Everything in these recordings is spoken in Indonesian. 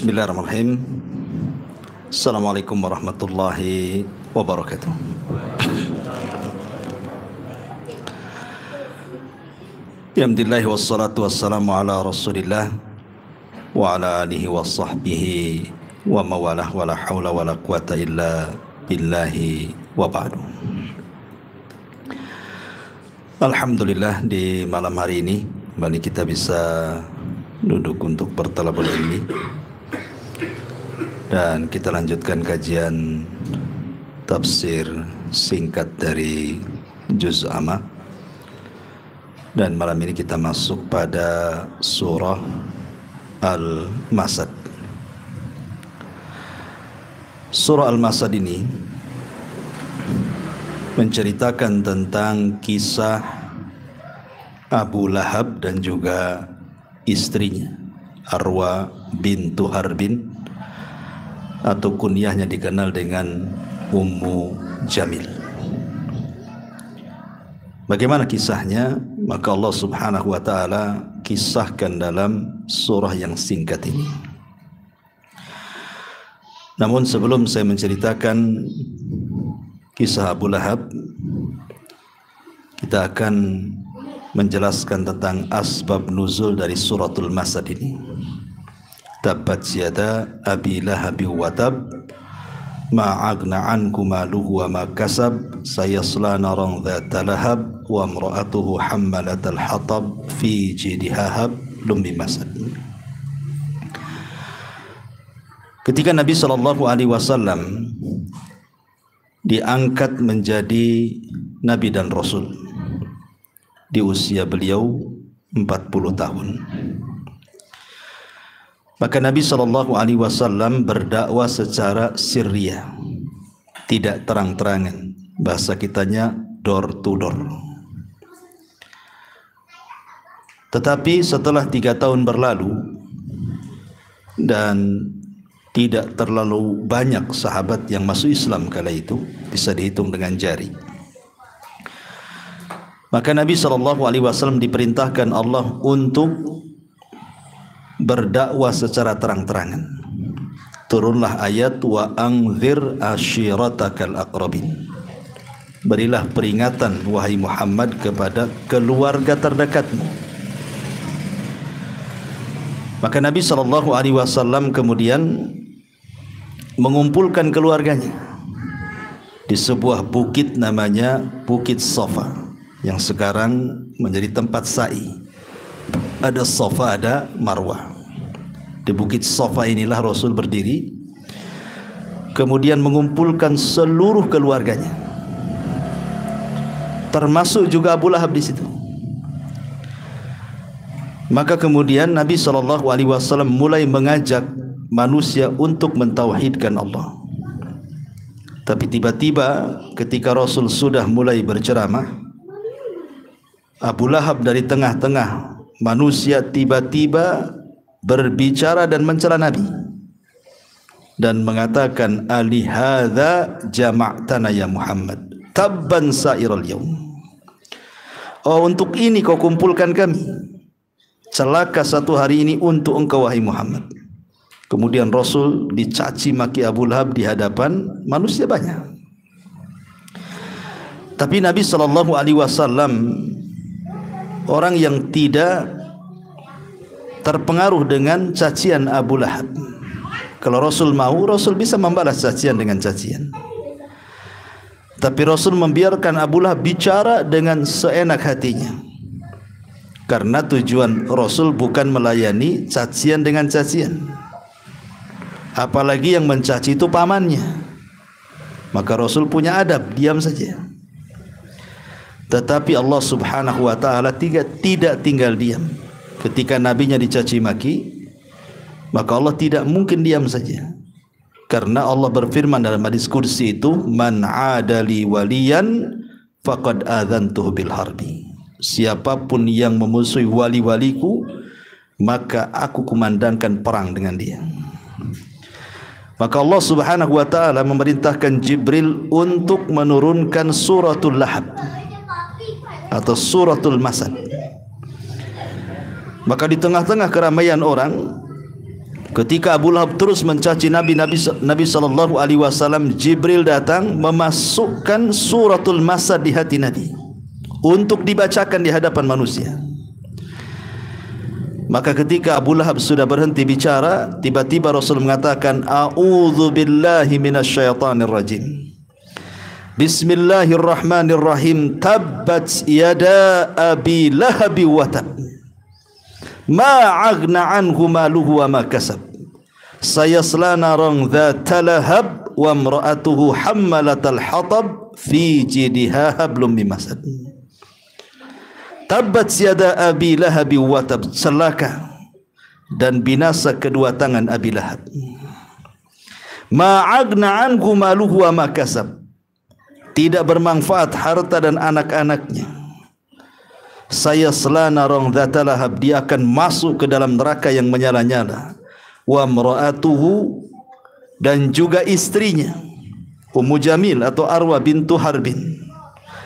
Bismillahirrahmanirrahim. Assalamualaikum warahmatullahi wabarakatuh. Alhamdulillah wassalatu wassalamu ala Rasulillah wa ala alihi wa sahbihi wa mawalah wa la hawla wa la quwata illa billahi wa ba'du. Alhamdulillah, di malam hari ini kembali kita bisa duduk untuk bertalabul ilmi dan kita lanjutkan kajian tafsir singkat dari Juz Amma. Dan malam ini kita masuk pada surah Al-Masad. Surah Al-Masad ini menceritakan tentang kisah Abu Lahab dan juga istrinya Arwa bintu Harbin, atau kunyahnya dikenal dengan Ummu Jamil. Bagaimana kisahnya? Maka Allah Subhanahu wa taala kisahkan dalam surah yang singkat ini. Namun sebelum saya menceritakan kisah Abu Lahab, kita akan menjelaskan tentang asbab nuzul dari suratul Masad ini. Tabbat yada abi lahabi wa tab ma aghna anhu maluhu wa ma kasab sayasla naran dhata lahab wa imra'atuhu hammalatal hatab fi jidha hablum min masad. Ketika Nabi SAW diangkat menjadi Nabi dan Rasul di usia beliau 40 tahun, maka Nabi SAW berdakwah secara sirriyah, tidak terang-terangan, bahasa kitanya door to door. Tetapi setelah 3 tahun berlalu dan tidak terlalu banyak sahabat yang masuk Islam kala itu, bisa dihitung dengan jari, maka Nabi SAW diperintahkan Allah untuk berdakwah secara terang-terangan. Turunlah ayat wa anzir ashiratakal aqrabin. Berilah peringatan wahai Muhammad kepada keluarga terdekatmu. Maka Nabi SAW kemudian mengumpulkan keluarganya di sebuah bukit namanya Bukit Safa, yang sekarang menjadi tempat sa'i. Ada Safa, ada Marwah. Di Bukit Safa inilah Rasul berdiri, kemudian mengumpulkan seluruh keluarganya, termasuk juga Abu Lahab di situ. Maka kemudian Nabi SAW mulai mengajak manusia untuk mentauhidkan Allah. Tapi tiba-tiba ketika Rasul sudah mulai berceramah, Abu Lahab dari tengah-tengah manusia tiba-tiba berbicara dan mencela Nabi dan mengatakan, alihadza jama'tana ya Muhammad tabban sa'iral yaum. Oh, untuk ini kau kumpulkan kami, celaka satu hari ini untuk engkau wahai Muhammad. Kemudian Rasul dicaci maki Abu Lahab di hadapan manusia banyak. Tapi Nabi SAW orang yang tidak terpengaruh dengan cacian Abu Lahab. Kalau Rasul mau, Rasul bisa membalas cacian dengan cacian. Tapi Rasul membiarkan Abu Lahab bicara dengan seenak hatinya, karena tujuan Rasul bukan melayani cacian dengan cacian. Apalagi yang mencaci itu pamannya, maka Rasul punya adab, diam saja. Tetapi Allah Subhanahu wa taala tidak tinggal diam. Ketika nabinya dicaci maki, maka Allah tidak mungkin diam saja. Karena Allah berfirman dalam hadis kursi itu, man adali waliyan faqad adzantuhu bil harbi. Siapapun yang memusuhi wali-waliku, maka aku kumandangkan perang dengan dia. Maka Allah Subhanahu wa taala memerintahkan Jibril untuk menurunkan suratul Lahab atau suratul Masad. Maka di tengah-tengah keramaian orang, Ketika Abu Lahab terus mencaci Nabi sallallahu alaihi wasallam, Jibril datang memasukkan suratul Masad di hati Nabi untuk dibacakan di hadapan manusia. Maka ketika Abu Lahab sudah berhenti bicara, tiba-tiba Rasul mengatakan, a'udzu billahi minasyaitonir rajim. Bismillahirrahmanirrahim. Tabbat yada abi lahab wa tab. Ma aghna anhu maluhu wa ma kasab. Sayasla naran dzata lahab wa imra'atuhu hammalatal hatab fi jidha hablum min masad. Tabbat yada abi lahab wa tab. Celaka dan binasa kedua tangan Abi Lahab. Ma aghna anhu maluhu wa ma kasab. Tidak bermanfaat harta dan anak-anaknya. Saya selana rong dzata lahab, dia akan masuk ke dalam neraka yang menyala-nyala. Wa mra'atuhu, dan juga istrinya Ummu Jamil atau Arwa bintu Harbin,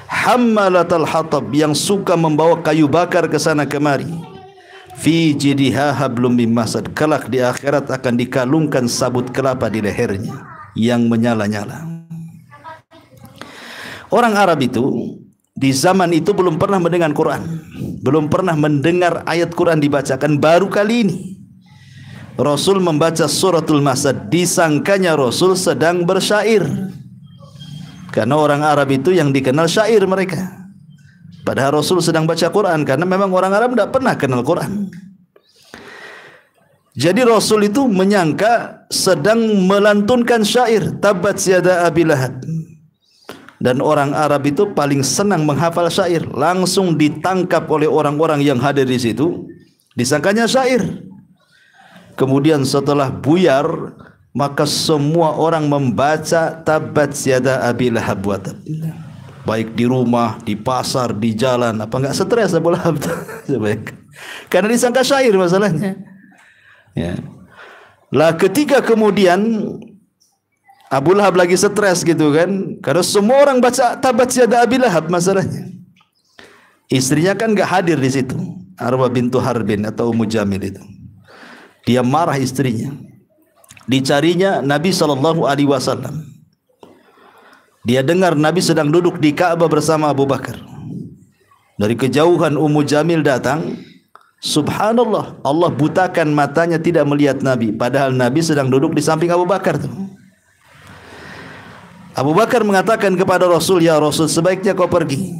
hammalatal hatab, yang suka membawa kayu bakar ke sana kemari. Fi jidha hablum min masad, kelak di akhirat akan dikalungkan sabut kelapa di lehernya yang menyala-nyala. Orang Arab itu di zaman itu belum pernah mendengar Quran, belum pernah mendengar ayat Quran dibacakan. Baru kali ini Rasul membaca suratul Masad, disangkanya Rasul sedang bersyair, karena orang Arab itu yang dikenal syair mereka. Padahal Rasul sedang baca Quran, karena memang orang Arab tidak pernah kenal Quran. Jadi Rasul itu menyangka sedang melantunkan syair, tabbat yada abi lahab. Dan orang Arab itu paling senang menghafal syair. Langsung ditangkap oleh orang-orang yang hadir di situ, disangkanya syair. Kemudian setelah buyar, maka semua orang membaca tabbat yada abi lahab wa tab. Baik di rumah, di pasar, di jalan. Apa enggak stres Abu Lahab? Karena disangka syair masalahnya. Ya. Lah ketika kemudian Abu Lahab lagi stres gitu kan, karena semua orang baca tabbat yada abi lahab masalahnya. Istrinya kan enggak hadir di situ, Arwa bintu Harbin atau Ummu Jamil itu. Dia marah istrinya. Dicarinya Nabi sallallahu alaihi wasallam. Dia dengar Nabi sedang duduk di Ka'bah bersama Abu Bakar. Dari kejauhan Ummu Jamil datang. Subhanallah, Allah butakan matanya tidak melihat Nabi, padahal Nabi sedang duduk di samping Abu Bakar tuh. Abu Bakar mengatakan kepada Rasul, ya Rasul, sebaiknya kau pergi.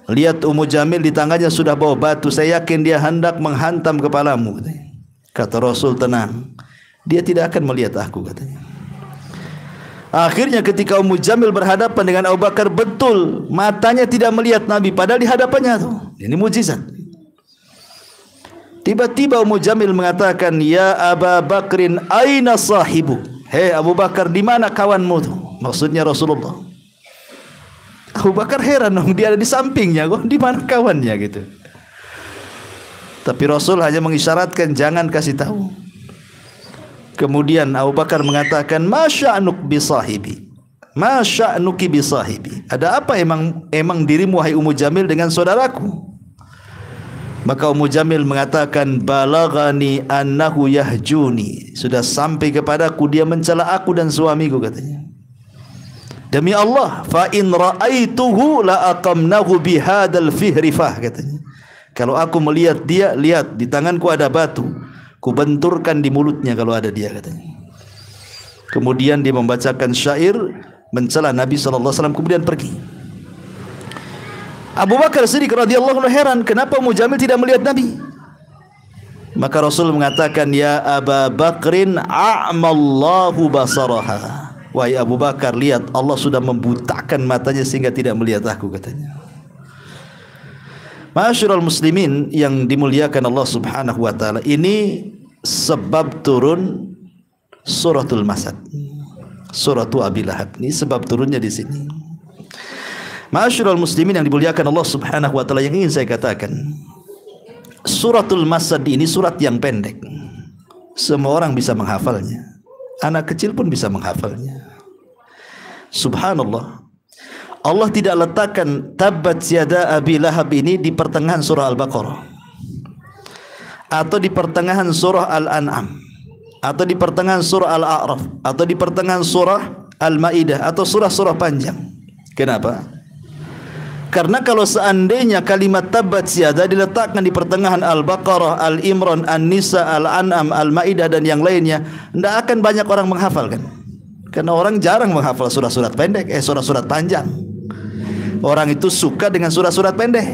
Lihat Ummu Jamil di tangannya sudah bawa batu, saya yakin dia hendak menghantam kepalamu. Kata Rasul, tenang, dia tidak akan melihat aku, katanya. Akhirnya ketika Ummu Jamil berhadapan dengan Abu Bakar, betul matanya tidak melihat Nabi, padahal di hadapannya tuh. Ini mujizat. Tiba-tiba Ummu Jamil mengatakan, ya Abu Bakrin, aina sahibu? Hei Abu Bakar, di mana kawanmu tuh? Maksudnya Rasulullah. Abu Bakar heran dong, dia ada di sampingnya, kok di mana kawannya gitu. Tapi Rasul hanya mengisyaratkan jangan kasih tahu. Kemudian Abu Bakar mengatakan, ma sya'nuk bi sahibi? Ma sya'nuki bi sahibi? Ada apa emang dirimu wahai Ummu Jamil dengan saudaraku? Maka Ummu Jamil mengatakan, balagani annahu yahjuni. Sudah sampai kepadaku dia mencela aku dan suamiku, katanya. Demi Allah, fa in ra'aituhu la aqamnahu bihadzal fihrifah, katanya. Kalau aku melihat dia, lihat di tanganku ada batu, ku benturkan di mulutnya kalau ada dia, katanya. Kemudian dia membacakan syair mencela Nabi sallallahu alaihi wasallam, kemudian pergi. Abu Bakar Siddiq radhiyallahu anhu heran, kenapa Ummu Jamil tidak melihat Nabi? Maka Rasul mengatakan, ya Abu Bakrin a'mallahu basaraha. Wahai Abu Bakar, lihat Allah sudah membutakan matanya sehingga tidak melihat aku, katanya. Ma'asyiral muslimin yang dimuliakan Allah Subhanahu wa taala, ini sebab turun suratul Masad. Suratul Abi Lahab. Ini sebab turunnya di sini. Ma'asyiral muslimin yang dimuliakan Allah Subhanahu wa taala, yang ingin saya katakan, suratul Masad ini surat yang pendek. Semua orang bisa menghafalnya. Anak kecil pun bisa menghafalnya. Subhanallah. Allah tidak letakkan tabbat yada abi lahab ini di pertengahan surah Al-Baqarah atau di pertengahan surah Al-An'am. atau di pertengahan surah Al-A'raf, atau di pertengahan surah Al-Maidah, atau surah-surah panjang. Kenapa? Karena kalau seandainya kalimat tabbat yada diletakkan di pertengahan Al-Baqarah, Al-Imran, An-Nisa, Al-An'am, Al-Maidah dan yang lainnya, tidak akan banyak orang menghafalkan. Karena orang jarang menghafal surat-surat pendek, surat-surat panjang. Orang itu suka dengan surat-surat pendek.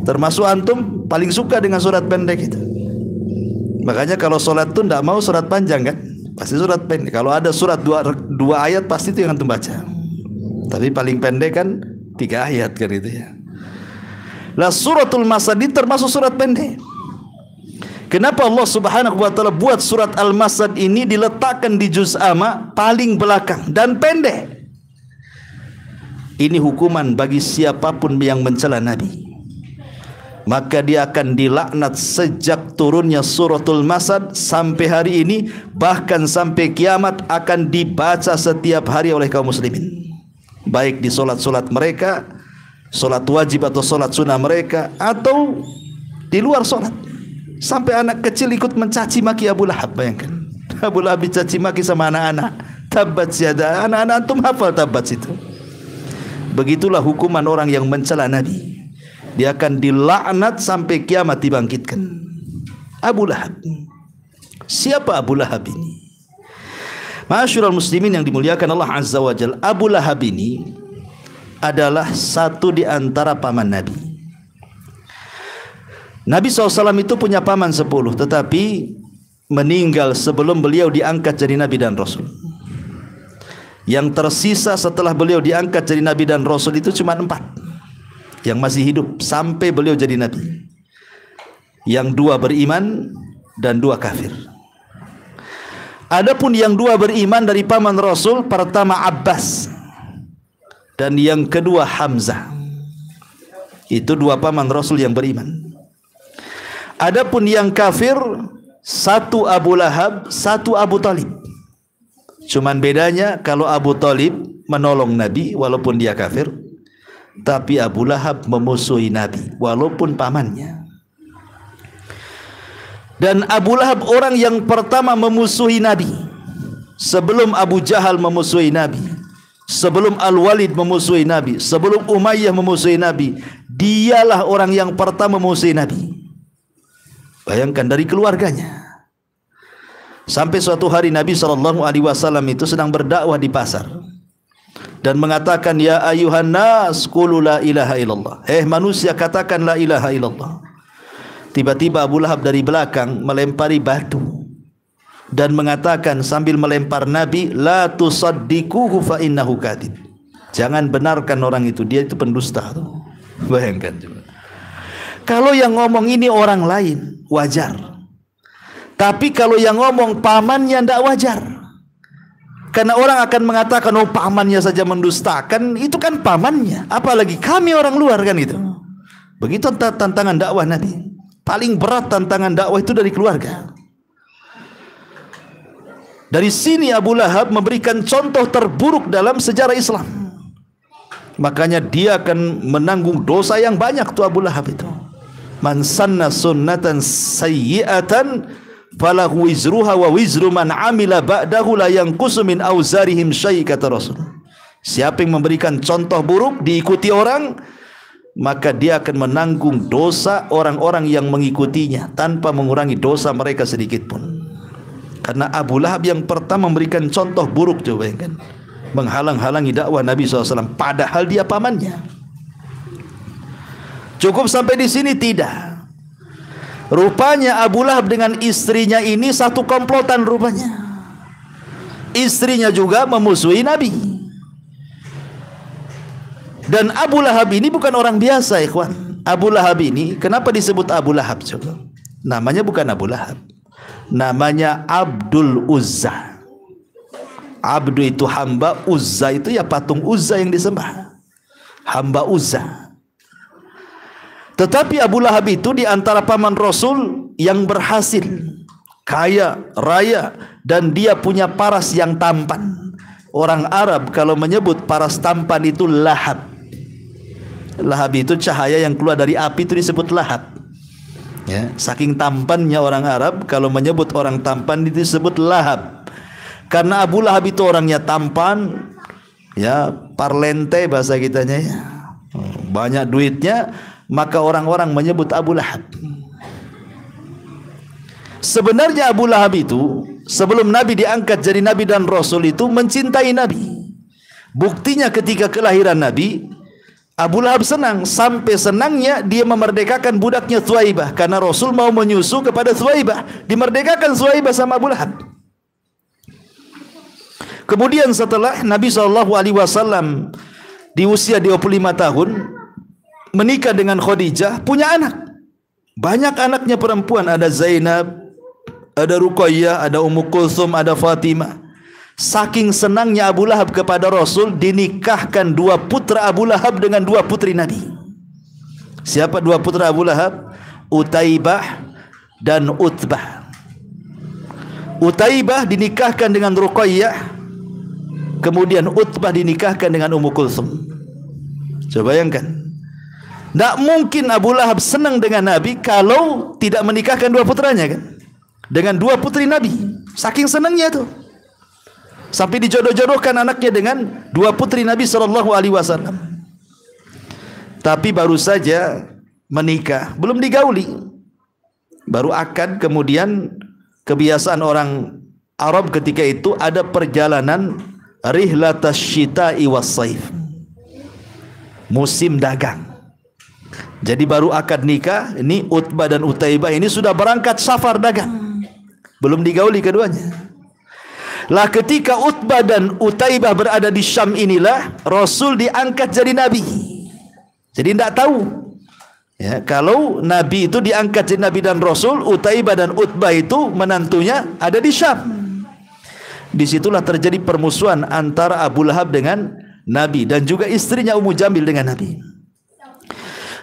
Termasuk antum paling suka dengan surat pendek itu. Makanya kalau sholat itu tidak mau surat panjang kan, pasti surat pendek. Kalau ada surat dua ayat pasti itu yang antum baca. Tapi paling pendek kan 3 ayat kan itu ya. Lah suratul Masad termasuk surat pendek. Kenapa Allah Subhanahu wa taala buat surat Al-Masad ini diletakkan di juz amma paling belakang dan pendek? Ini hukuman bagi siapapun yang mencela Nabi. Maka dia akan dilaknat sejak turunnya suratul Masad sampai hari ini, bahkan sampai kiamat akan dibaca setiap hari oleh kaum muslimin. Baik di solat-solat mereka, solat wajib atau solat sunnah mereka, atau di luar solat. Sampai anak kecil ikut mencaci maki Abu Lahab. Bayangkan, Abu Lahab dicaci maki sama anak-anak. Tabbat yada, anak-anak antum hafal tabbat itu. Begitulah hukuman orang yang mencela Nabi. Dia akan dilaknat sampai kiamat dibangkitkan. Abu Lahab. Siapa Abu Lahab ini? Ma'asyiral muslimin yang dimuliakan Allah Azza wa Jalla, Abu Lahab ini adalah satu di antara paman Nabi. Nabi SAW itu punya paman 10, tetapi meninggal sebelum beliau diangkat jadi Nabi dan Rasul. Yang tersisa setelah beliau diangkat jadi Nabi dan Rasul itu cuma 4 yang masih hidup sampai beliau jadi Nabi. Yang 2 beriman dan 2 kafir. Adapun yang 2 beriman dari paman Rasul, pertama Abbas dan yang kedua Hamzah. Itu 2 paman Rasul yang beriman. Adapun yang kafir, 1 Abu Lahab, 1 Abu Talib. Cuman bedanya kalau Abu Talib menolong Nabi walaupun dia kafir, tapi Abu Lahab memusuhi Nabi walaupun pamannya. Dan Abu Lahab orang yang pertama memusuhi Nabi. Sebelum Abu Jahal memusuhi Nabi, sebelum Al-Walid memusuhi Nabi, sebelum Umayyah memusuhi Nabi, dialah orang yang pertama memusuhi Nabi. Bayangkan dari keluarganya. Sampai suatu hari Nabi SAW itu sedang berdakwah di pasar dan mengatakan, ya ayuhan nas qulu la ilaha illallah. Manusia, katakan la ilaha illallah. Tiba-tiba Abu Lahab dari belakang melempari batu dan mengatakan sambil melempar Nabi, la tusaddiquhu fa innahu kadhib. Jangan benarkan orang itu, dia itu pendusta. Bayangkan coba. Kalau yang ngomong ini orang lain wajar, tapi kalau yang ngomong pamannya tidak wajar. Karena orang akan mengatakan, oh pamannya saja mendustakan, itu kan pamannya, apalagi kami orang luar kan itu. Begitu tantangan dakwah Nabi. Paling berat tantangan dakwah itu dari keluarga. Dari sini Abu Lahab memberikan contoh terburuk dalam sejarah Islam. Makanya dia akan menanggung dosa yang banyak tuh Abu Lahab itu. Man sanna sunnatan sayyi'atan falahu wizruha wa wizru man amila ba'dahu la yanqusu min auzarihim syai', kata Rasul. Siapa yang memberikan contoh buruk diikuti orang, maka dia akan menanggung dosa orang-orang yang mengikutinya tanpa mengurangi dosa mereka sedikit pun. Karena Abu Lahab yang pertama memberikan contoh buruk, coba kan, menghalang-halangi dakwah Nabi SAW, padahal dia pamannya. Cukup sampai di sini? Tidak. Rupanya Abu Lahab dengan istrinya ini satu komplotan rupanya. Istrinya juga memusuhi Nabi. Dan Abu Lahab ini bukan orang biasa, ikhwan. Abu Lahab ini kenapa disebut Abu Lahab coba? Namanya bukan Abu Lahab, namanya Abdul Uzza. Abdu itu hamba, Uzza itu ya patung Uzza yang disembah, hamba Uzza. Tetapi Abu Lahab itu di antara paman Rasul yang berhasil, kaya raya, dan dia punya paras yang tampan. Orang Arab kalau menyebut paras tampan itu lahab. Lahab itu cahaya yang keluar dari api, itu disebut lahab. Ya, saking tampannya orang Arab, kalau menyebut orang tampan itu disebut Lahab. Karena Abu Lahab itu orangnya tampan, ya, parlente bahasa kitanya ya. Banyak duitnya, maka orang-orang menyebut Abu Lahab. Sebenarnya Abu Lahab itu sebelum Nabi diangkat jadi Nabi dan Rasul itu mencintai Nabi. Buktinya ketika kelahiran Nabi, Abu Lahab senang, sampai senangnya dia memerdekakan budaknya Thuwaibah, karena Rasul mau menyusu kepada Thuwaibah, dimerdekakan Thuwaibah sama Abu Lahab. Kemudian setelah Nabi SAW di usia 25 tahun menikah dengan Khadijah, punya anak. Banyak anaknya perempuan, ada Zainab, ada Ruqayyah, ada Ummu Kulthum, ada Fatimah. Saking senangnya Abu Lahab kepada Rasul, dinikahkan dua putra Abu Lahab dengan dua putri Nabi. Siapa dua putra Abu Lahab? Utaibah dan Utbah. Utaibah dinikahkan dengan Ruqayyah, kemudian Utbah dinikahkan dengan Ummu Kulthum. Coba bayangkan, tidak mungkin Abu Lahab senang dengan Nabi kalau tidak menikahkan dua putranya, kan? Dengan dua putri Nabi, saking senangnya itu. Sampai dijodoh-jodohkan anaknya dengan dua putri Nabi SAW. Tapi baru saja menikah, belum digauli, baru akad. Kemudian kebiasaan orang Arab ketika itu ada perjalanan rihlatas syita'i was saif, musim dagang. Jadi baru akad nikah, ini Utbah dan Utaibah ini sudah berangkat safar dagang, belum digauli keduanya. Lah ketika Utbah dan Utaibah berada di Syam inilah Rasul diangkat jadi Nabi. Jadi tidak tahu, ya, kalau Nabi itu diangkat jadi Nabi dan Rasul, Utaibah dan Utbah itu menantunya ada di Syam. Disitulah terjadi permusuhan antara Abu Lahab dengan Nabi, dan juga istrinya Ummu Jamil dengan Nabi.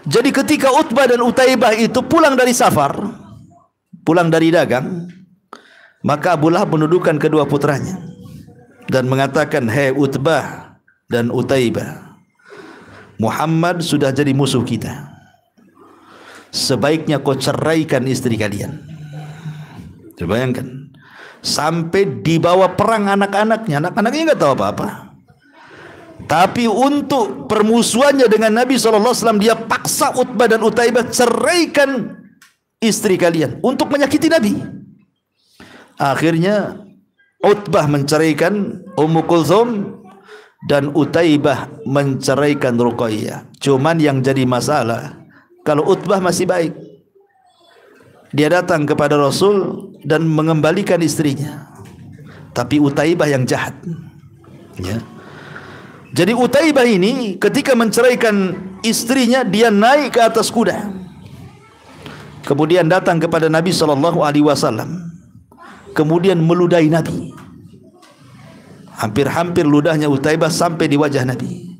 Jadi ketika Utbah dan Utaibah itu pulang dari safar, pulang dari dagang, maka Abu Lahab menundukkan kedua putranya dan mengatakan, "Hei Utbah dan Utaibah, Muhammad sudah jadi musuh kita. Sebaiknya kau ceraikan istri kalian." Coba bayangkan, sampai dibawa perang anak-anaknya. Anak-anaknya enggak tahu apa-apa. Tapi untuk permusuhannya dengan Nabi SAW, dia paksa Utbah dan Utaibah, ceraikan istri kalian untuk menyakiti Nabi. Akhirnya Utbah menceraikan Ummu Kulthum dan Utaibah menceraikan Ruqayyah. Cuman yang jadi masalah, kalau Utbah masih baik, dia datang kepada Rasul dan mengembalikan istrinya. Tapi Utaibah yang jahat, ya. Jadi Utaibah ini ketika menceraikan istrinya, dia naik ke atas kuda, kemudian datang kepada Nabi SAW, kemudian meludahi Nabi. Hampir-hampir ludahnya Utaibah sampai di wajah Nabi.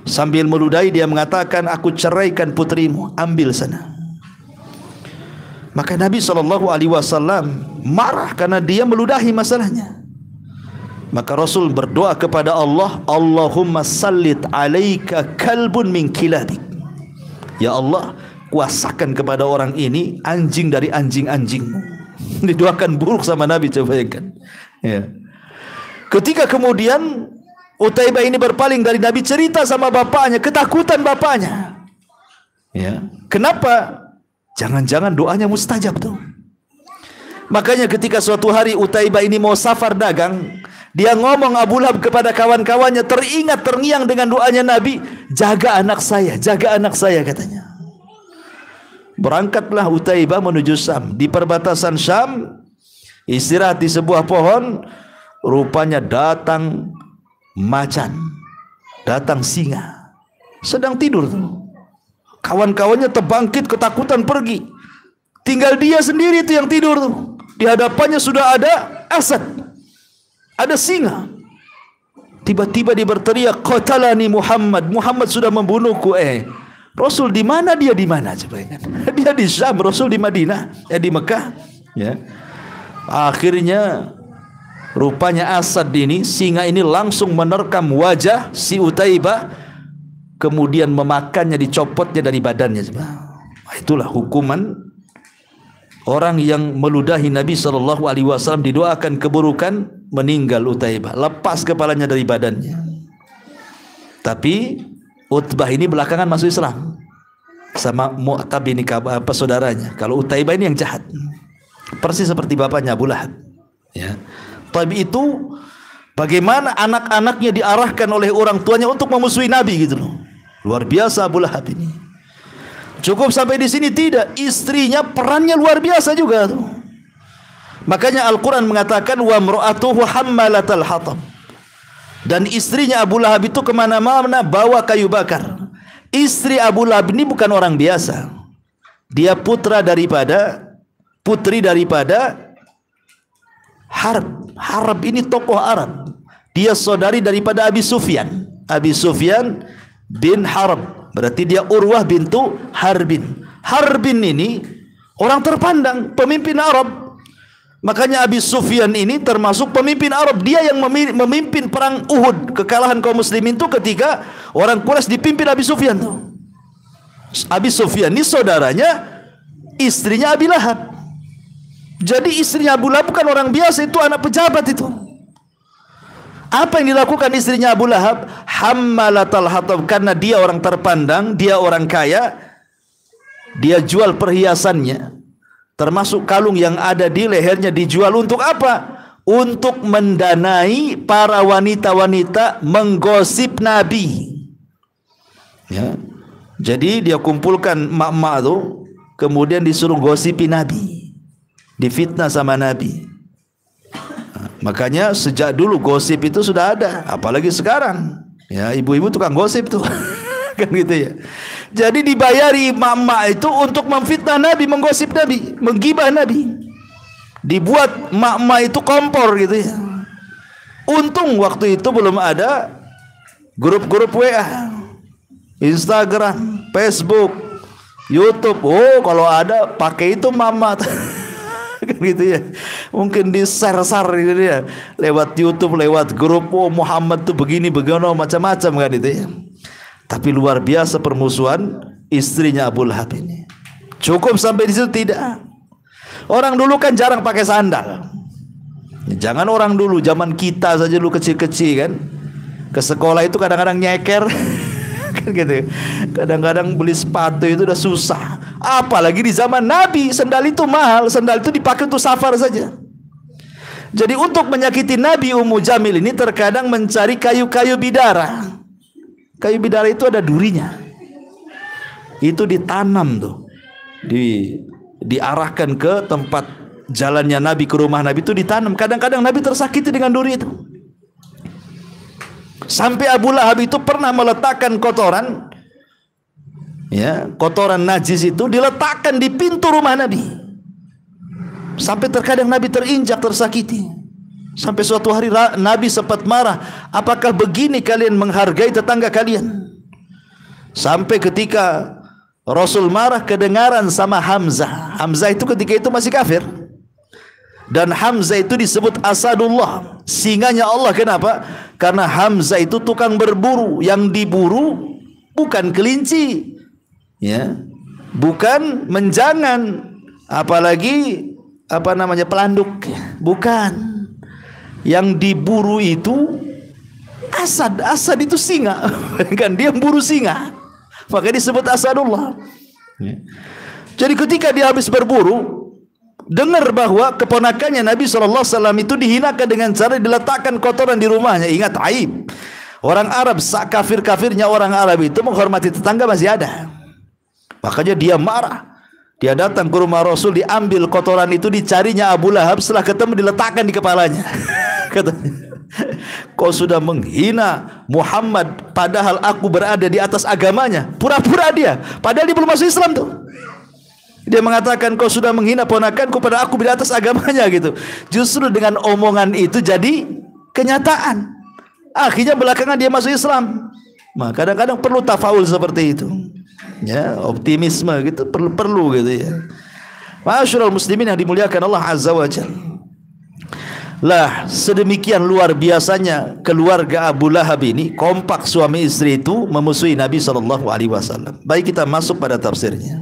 Sambil meludahi dia mengatakan, "Aku ceraikan putrimu, ambil sana." Maka Nabi SAW marah karena dia meludahi masalahnya. Maka Rasul berdoa kepada Allah, "Allahumma sallit alaika kalbun min kilabik." Ya Allah, kuasakan kepada orang ini anjing dari anjing-anjingmu. Didoakan buruk sama Nabi, coba bayangkan, ya. Ketika kemudian Utaibah ini berpaling dari Nabi, cerita sama bapaknya, ketakutan bapaknya, ya. Kenapa? Jangan-jangan doanya mustajab tuh. Makanya ketika suatu hari Utaibah ini mau safar dagang, dia ngomong Abu Lahab kepada kawan-kawannya, teringat terngiang dengan doanya Nabi, "Jaga anak saya," katanya. Berangkatlah Utaibah menuju Syam. Di perbatasan Syam, istirahat di sebuah pohon, rupanya datang macan, datang singa, sedang tidur tuh. Kawan-kawannya terbangkit ketakutan pergi. Tinggal dia sendiri itu yang tidur tuh. Di hadapannya sudah ada asad, ada singa. Tiba-tiba dia berteriak, "Qatalani Muhammad, Muhammad sudah membunuhku." Rasul di mana? Dia di mana? Coba ingat. Dia di Syam, Rasul di Madinah, di Mekah, ya. Akhirnya rupanya Asad ini, singa ini langsung menerkam wajah si Utaibah, kemudian memakannya, dicopotnya dari badannya. Itulah hukuman orang yang meludahi Nabi SAW didoakan keburukan, meninggal Utaibah, lepas kepalanya dari badannya. Tapi Utbah ini belakangan masuk Islam sama Mu'tab ini saudaranya. Kalau Utaibah ini yang jahat, persis seperti bapaknya Abu Lahab. Ya. Tapi itu bagaimana anak-anaknya diarahkan oleh orang tuanya untuk memusuhi Nabi gitu loh. Luar biasa Abu Lahab ini. Cukup sampai di sini tidak, istrinya perannya luar biasa juga tuh. Makanya Al-Quran mengatakan wa mra'atuhu hammalatal hatab. Dan istrinya Abu Lahab itu kemana-mana bawa kayu bakar. Istri Abu Lahab ini bukan orang biasa. Dia putri daripada Harb. Harb ini tokoh Arab. Dia saudari daripada Abi Sufyan. Abi Sufyan bin Harb. Berarti dia Urwah bintu Harbin. Harbin ini orang terpandang, pemimpin Arab. Makanya Abi Sufyan ini termasuk pemimpin Arab. Dia yang memimpin perang Uhud. Kekalahan kaum muslimin itu ketika orang Quraisy dipimpin Abi Sufyan tuh. Abi Sufyan ini saudaranya istrinya Abi Lahab. Jadi istrinya Abu Lahab bukan orang biasa, itu anak pejabat itu. Apa yang dilakukan istrinya Abu Lahab? Hammalatal hatab, karena dia orang terpandang, dia orang kaya, dia jual perhiasannya, termasuk kalung yang ada di lehernya dijual untuk apa? Untuk mendanai para wanita-wanita menggosip Nabi. Ya. Jadi dia kumpulkan emak-emak itu, kemudian disuruh gosipi Nabi, difitnah sama Nabi. Makanya sejak dulu gosip itu sudah ada, apalagi sekarang. Ya, ibu-ibu tukang gosip tuh. Kan gitu ya. Jadi dibayari emak-emak itu untuk memfitnah Nabi, menggosip Nabi, menggibah Nabi. Dibuat emak-emak itu kompor gitu ya. Untung waktu itu belum ada grup-grup WA, Instagram, Facebook, YouTube. Oh, kalau ada pakai itu mama. Gitu ya. Mungkin di share gitu ya, lewat YouTube, lewat grup. Oh, Muhammad tuh begini macam-macam kan itu ya. Tapi luar biasa permusuhan istrinya Abu Lahab ini. Cukup sampai di situ tidak. Orang dulu kan jarang pakai sandal. Jangan orang dulu, zaman kita saja dulu kecil-kecil kan, ke sekolah itu kadang-kadang nyeker. Kan gitu. Kadang-kadang beli sepatu itu udah susah. Apalagi di zaman Nabi, sandal itu mahal, sandal itu dipakai untuk safar saja. Jadi untuk menyakiti Nabi, Ummu Jamil ini terkadang mencari kayu-kayu bidara. Kayu bidara itu ada durinya. Itu ditanam tuh. Diarahkan ke tempat jalannya Nabi, ke rumah Nabi itu ditanam. Kadang-kadang Nabi tersakiti dengan duri itu. Sampai Abu Lahab itu pernah meletakkan kotoran, ya, kotoran najis itu diletakkan di pintu rumah Nabi. Sampai terkadang Nabi terinjak, tersakiti. Sampai suatu hari Nabi sempat marah, apakah begini kalian menghargai tetangga kalian? Sampai ketika Rasul marah, kedengaran sama Hamzah. Hamzah itu ketika itu masih kafir. Dan Hamzah itu disebut Asadullah, singanya Allah. Kenapa? Karena Hamzah itu tukang berburu. Yang diburu bukan kelinci, ya, bukan menjangan, apalagi pelanduk, bukan. Yang diburu itu Asad. Asad itu singa. Kan dia buru singa, maka disebut Asadullah. Jadi ketika dia habis berburu, dengar bahwa keponakannya Nabi SAW itu dihinakan dengan cara diletakkan kotoran di rumahnya. Ingat, aib. Orang Arab, kafir-kafirnya orang Arab itu menghormati tetangga masih ada. Makanya dia marah. Dia datang ke rumah Rasul, diambil kotoran itu, dicarinya Abu Lahab, setelah ketemu diletakkan di kepalanya. Katanya, kau sudah menghina Muhammad padahal aku berada di atas agamanya. Pura-pura dia, padahal dia belum masuk Islam tuh. Dia mengatakan kau sudah menghina ponakanku padahal aku di atas agamanya gitu. Justru dengan omongan itu jadi kenyataan. Akhirnya belakangan dia masuk Islam. Nah, kadang-kadang perlu tafaul seperti itu. Ya, optimisme gitu perlu gitu ya. Ma'asyiral muslimin yang dimuliakan Allah Azza wa Jalla. Lah, sedemikian luar biasanya keluarga Abu Lahab ini, kompak suami istri itu memusuhi Nabi SAW. Baik, kita masuk pada tafsirnya.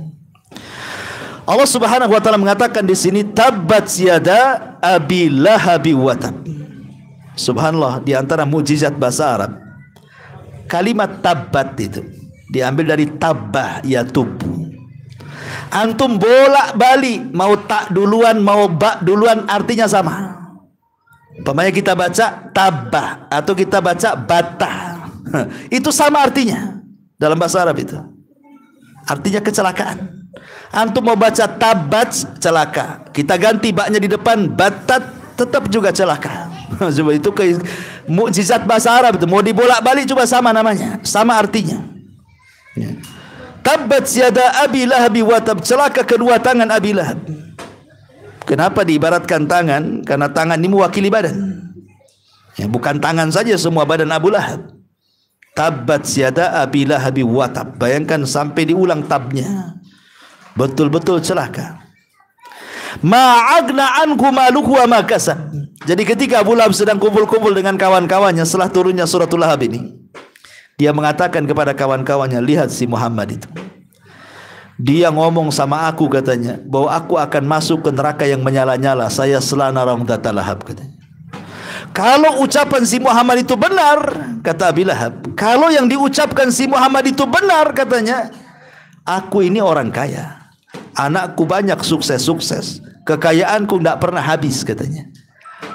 Allah Subhanahu wa taala mengatakan di sini tabbat yada abi lahabi wa tab. Subhanallah, di antara mukjizat bahasa Arab, kalimat tabbat itu diambil dari tabbah yatub. Antum bolak-balik mau tak duluan mau ba duluan artinya sama. Umpamanya kita baca tabbah atau kita baca batah, itu sama artinya dalam bahasa Arab itu. Artinya kecelakaan. Antum mau baca tabat celaka, kita ganti baknya di depan batat, tetap juga celaka. Coba itu mukjizat bahasa Arab itu, mau dibolak-balik coba sama namanya, sama artinya. Ya. Tabbat yada abi lahab wa tab, celaka kedua tangan Abi Lahab. Kenapa diibaratkan tangan? Karena tangan ini mewakili badan. Ya, bukan tangan saja, semua badan Abu Lahab. Tabbat yada abi lahab wa tab. Bayangkan sampai diulang tabnya. Betul-betul celaka. Ma'agna anhu maluhu wa ma kasab. Jadi ketika Abu Lahab sedang kumpul-kumpul dengan kawan-kawannya setelah turunnya suratul Lahab ini, dia mengatakan kepada kawan-kawannya, lihat si Muhammad itu, dia ngomong sama aku katanya bahwa aku akan masuk ke neraka yang menyala-nyala, saya selana ramdata lahab katanya. Kalau ucapan si Muhammad itu benar, kata Abi Lahab, kalau yang diucapkan si Muhammad itu benar katanya, aku ini orang kaya, anakku banyak sukses-sukses, kekayaanku tidak pernah habis katanya.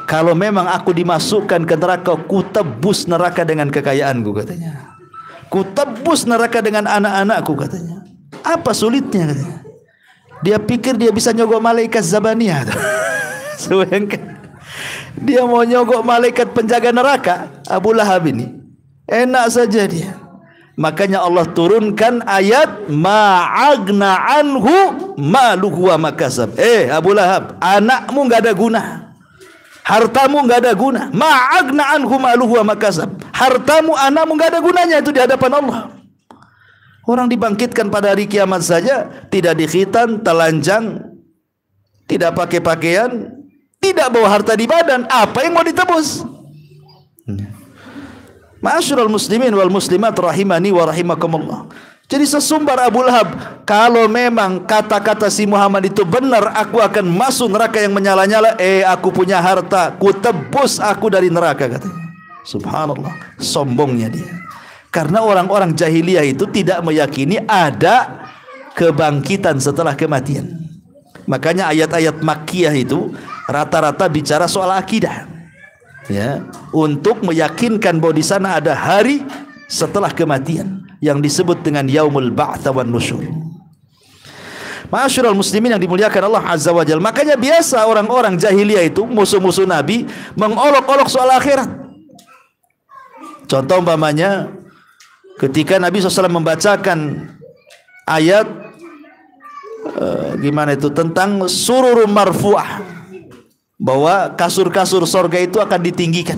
Kalau memang aku dimasukkan ke neraka, ku tebus neraka dengan kekayaanku katanya. Ku tebus neraka dengan anak-anakku katanya. Apa sulitnya katanya? Dia pikir dia bisa nyogok malaikat Zabaniyah. Dia mau nyogok malaikat penjaga neraka, Abu Lahab ini. Enak saja dia. Makanya Allah turunkan ayat ma'agna anhu maluhu wa makasab. Abu Lahab, anakmu enggak ada guna. Hartamu enggak ada guna. Ma'agna anhu maluhu wa makasab. Hartamu, anakmu enggak ada gunanya itu di hadapan Allah. Orang dibangkitkan pada hari kiamat saja tidak dikhitan, telanjang, tidak pakai pakaian, tidak bawa harta di badan, apa yang mau ditebus? Ma'asyiral muslimin wal muslimat rahimani wa rahimakumullah. Jadi sesumbar Abu Lahab, kalau memang kata-kata si Muhammad itu benar, aku akan masuk neraka yang menyala-nyala. Aku punya harta, ku tebus aku dari neraka katanya. Subhanallah, sombongnya dia. Karena orang-orang jahiliyah itu tidak meyakini ada kebangkitan setelah kematian. Makanya ayat-ayat Makkiyah itu rata-rata bicara soal akidah. Ya, untuk meyakinkan bahwa di sana ada hari setelah kematian yang disebut dengan yaumul ba'ts wan nusyur. Ma'asyiral muslimin yang dimuliakan Allah Azza wa Jalla. Makanya biasa orang-orang jahiliyah itu, musuh-musuh Nabi, mengolok-olok soal akhirat. Contoh umpamanya ketika Nabi SAW membacakan ayat gimana itu tentang sururum marfu'ah, bahwa kasur-kasur sorga itu akan ditinggikan.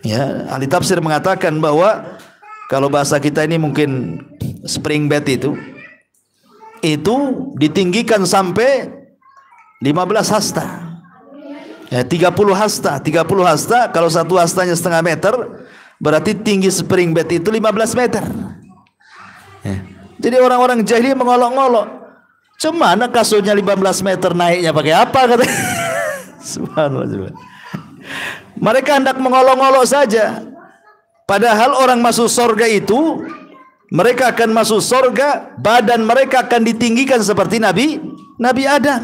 Ya, ahli tafsir mengatakan bahwa kalau bahasa kita ini mungkin spring bed itu ditinggikan sampai 15 hasta. Ya, 30 hasta. 30 hasta, kalau satu hastanya setengah meter, berarti tinggi spring bed itu 15 meter. Ya. Jadi orang-orang jahiliyah mengolok-olok, cemana kasurnya 15 meter naiknya pakai apa katanya. Subhanallah. Mereka hendak mengolok-olok saja. Padahal orang masuk sorga itu, mereka akan masuk sorga, badan mereka akan ditinggikan seperti Nabi Adam.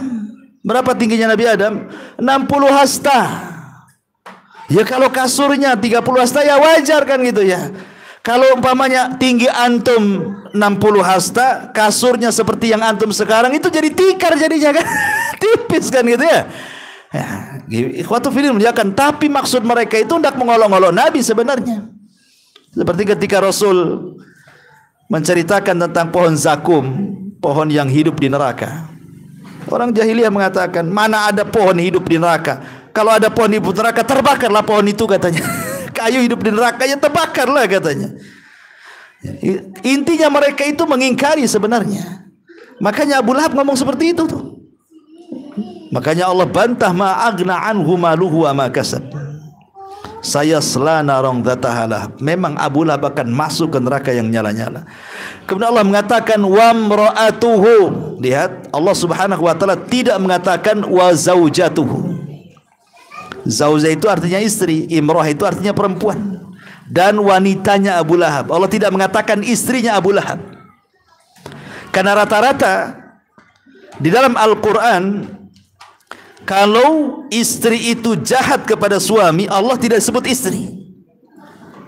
Berapa tingginya Nabi Adam? 60 hasta. Ya kalau kasurnya 30 hasta ya wajar kan gitu ya. Kalau umpamanya tinggi antum 60 hasta, kasurnya seperti yang antum sekarang, itu jadi tikar jadinya kan. Tipis kan gitu ya. Ya, ikhwatu fillah muliakan, tapi maksud mereka itu hendak mengolok-olok Nabi sebenarnya. Seperti ketika Rasul menceritakan tentang pohon zakum, pohon yang hidup di neraka. Orang jahiliyah mengatakan, mana ada pohon hidup di neraka? Kalau ada pohon hidup di neraka, terbakarlah pohon itu katanya. Kayu hidup di neraka, ya terbakarlah katanya. Intinya mereka itu mengingkari sebenarnya. Makanya Abu Lahab ngomong seperti itu tuh. Makanya Allah bantah ma'agna anhu maluhu wa ma kasab. sayasla narang dzataha. Memang Abu Lahab akan masuk ke neraka yang nyala-nyala. Kemudian Allah mengatakan wa mraatuhu. Lihat, Allah Subhanahu wa taala tidak mengatakan wa zaujatuhu. Zaujah itu artinya istri, imrah itu artinya perempuan. Dan wanitanya Abu Lahab. Allah tidak mengatakan istrinya Abu Lahab. Karena rata-rata di dalam Al-Quran, kalau istri itu jahat kepada suami, Allah tidak sebut istri,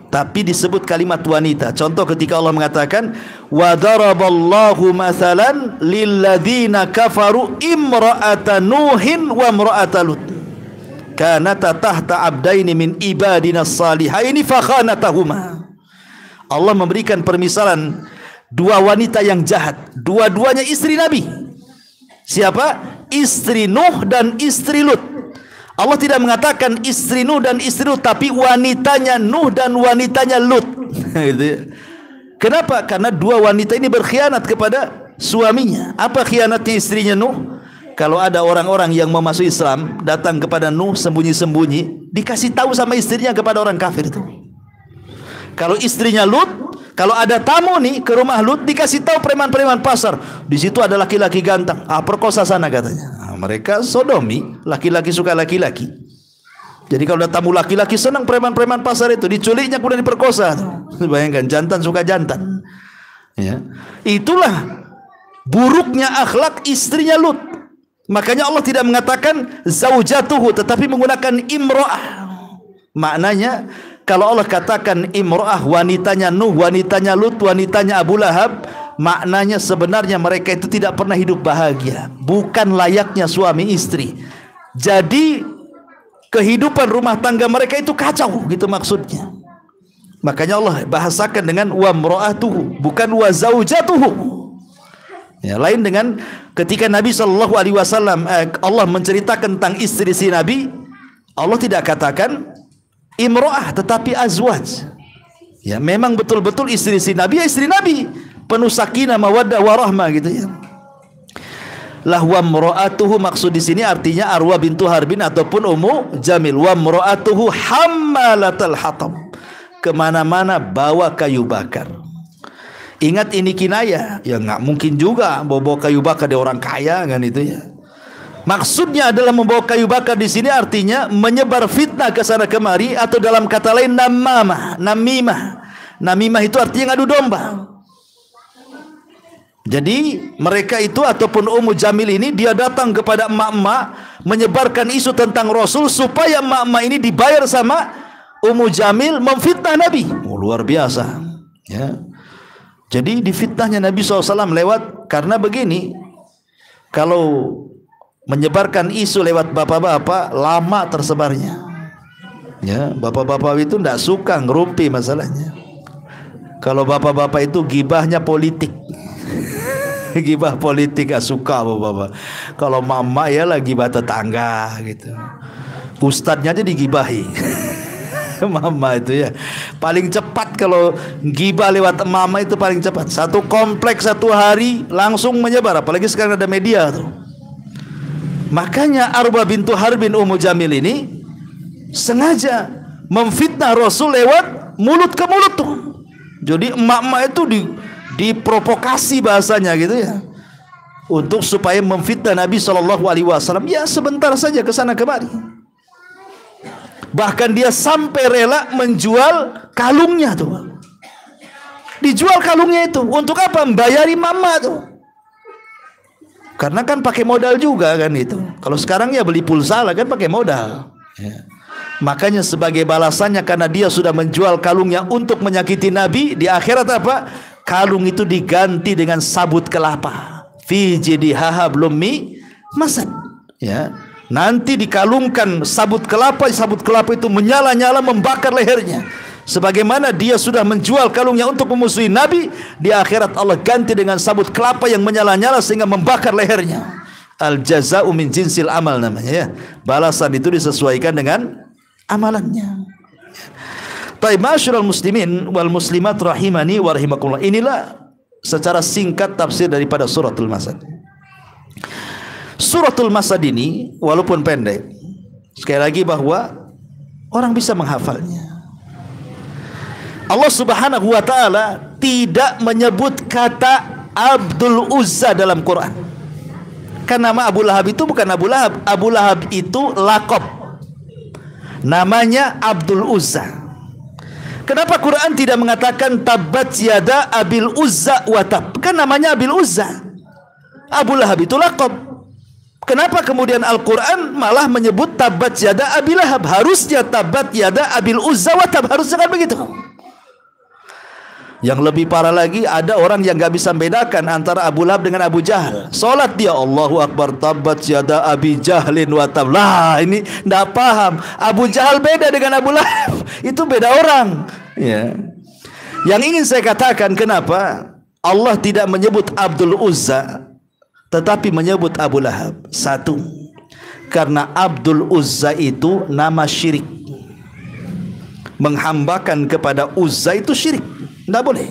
tapi disebut kalimat wanita. Contoh ketika Allah mengatakan wa daraballahu mathalan lilladzina kafaru imra'ata nuhin wa imra'ata lut kanata tahta abdaini min ibadina salihaini fakhanatahuma. Allah memberikan permisalan dua wanita yang jahat, dua-duanya istri Nabi. Siapa? Istri Nuh dan istri Lut. Allah tidak mengatakan istri Nuh dan istri Lut, tapi wanitanya Nuh dan wanitanya Lut. Kenapa? Karena dua wanita ini berkhianat kepada suaminya. Apa khianatnya istrinya Nuh? Kalau ada orang-orang yang mau masuk Islam datang kepada Nuh sembunyi-sembunyi, dikasih tahu sama istrinya kepada orang kafir itu. Kalau istrinya Lut, kalau ada tamu nih ke rumah Lut, dikasih tahu preman-preman pasar, di situ ada laki-laki ganteng, perkosa sana katanya. Mereka sodomi, laki-laki suka laki-laki. Jadi kalau ada tamu laki-laki, senang preman-preman pasar itu, diculiknya kemudian diperkosa. Bayangkan, jantan suka jantan. Ya. Itulah buruknya akhlak istrinya Lut. Makanya Allah tidak mengatakan zaujatuhu, tetapi menggunakan imra'ah. Maknanya, kalau Allah katakan imra'ah, wanitanya Nuh, wanitanya Lut, wanitanya Abu Lahab, maknanya sebenarnya mereka itu tidak pernah hidup bahagia. Bukan layaknya suami istri. Jadi kehidupan rumah tangga mereka itu kacau, gitu maksudnya. Makanya Allah bahasakan dengan wa mra'atuhu, bukan wa zaujatuhu. Ya, lain dengan ketika Nabi SAW, Allah menceritakan tentang istri si Nabi, Allah tidak katakan imro'ah, tetapi azwaj. Ya, memang betul-betul istri si Nabi, ya istri Nabi, penuh sakinah, mawaddah, warahmah gitu ya. Lahwa mro'atuhu, maksud di sini artinya Arwah bintu Harbin ataupun Ummu Jamil. Wa mro'atuhu hammalatal hatab, kemana-mana bawa kayu bakar. Ingat ini kinayah, ya nggak mungkin juga bawa kayu bakar dari orang kaya kan itu ya. Maksudnya adalah membawa kayu bakar di sini artinya menyebar fitnah ke sana kemari, atau dalam kata lain namimah. Namimah itu artinya ngadu domba. Jadi mereka itu ataupun Ummu Jamil ini, dia datang kepada emak-emak menyebarkan isu tentang Rasul supaya emak-emak ini dibayar sama Ummu Jamil memfitnah Nabi. Luar biasa ya. Jadi difitnahnya Nabi SAW lewat, karena begini, kalau menyebarkan isu lewat bapak-bapak lama tersebarnya. Ya, bapak-bapak itu tidak suka ngerumpi masalahnya. Kalau bapak-bapak itu gibahnya politik. Gibah politik gak suka bapak-bapak. Kalau mama ya lagi gibah tetangga gitu. Ustadznya aja digibahi. Mama itu ya paling cepat, kalau gibah lewat mama itu paling cepat. Satu kompleks satu hari langsung menyebar, apalagi sekarang ada media tuh. Makanya Arwah bintu Harbin Ummu Jamil ini sengaja memfitnah Rasul lewat mulut ke mulut tuh. Jadi emak-emak itu diprovokasi bahasanya gitu ya, untuk supaya memfitnah Nabi SAW. Ya sebentar saja ke sana kemari. Bahkan dia sampai rela menjual kalungnya tuh. Dijual kalungnya itu untuk apa? Membayari mama tuh. Karena kan pakai modal juga kan itu. Kalau sekarang ya beli pulsa lah kan pakai modal. Ya. Makanya sebagai balasannya karena dia sudah menjual kalungnya untuk menyakiti Nabi, di akhirat apa? Kalung itu diganti dengan sabut kelapa. Fi jidihaha belum mi masad. Ya. Nanti dikalungkan sabut kelapa itu menyala-nyala membakar lehernya. Sebagaimana dia sudah menjual kalungnya untuk memusuhi Nabi, di akhirat Allah ganti dengan sabut kelapa yang menyala-nyala sehingga membakar lehernya. Al jaza'u min jinsil amal namanya ya. Balasan itu disesuaikan dengan amalannya. Baik, ma'asyiral muslimin wal muslimat rahimani wa rahimakumullah. Inilah secara singkat tafsir daripada suratul Masad. Suratul Masad ini walaupun pendek, sekali lagi bahwa Orang bisa menghafalnya. Allah Subhanahu wa ta'ala tidak menyebut kata Abdul Uzza dalam Quran. Kan nama Abu Lahab itu bukan Abu Lahab. Abu Lahab itu laqab. Namanya Abdul Uzza. Kenapa Quran tidak mengatakan Tabbat yada Abil Uzza wa tab? Kan namanya Abil Uzza. Abu Lahab itu laqab. Kenapa kemudian Al-Quran malah menyebut Tabbat yada Abil Lahab? Harusnya Tabbat yada Abil Uzza wa tab. Harusnya kan begitu. Yang lebih parah lagi, ada orang yang gak bisa membedakan antara Abu Lahab dengan Abu Jahal. Salat dia Allahu Akbar Tabbat yada Abi Jahlin wa tab. Lah, ini tidak paham. Abu Jahal beda dengan Abu Lahab. Itu beda orang. Ya. Yang ingin saya katakan, kenapa Allah tidak menyebut Abdul Uzza tetapi menyebut Abu Lahab? Satu, karena Abdul Uzza itu nama syirik. Menghambakan kepada Uzza itu syirik. Tidak boleh.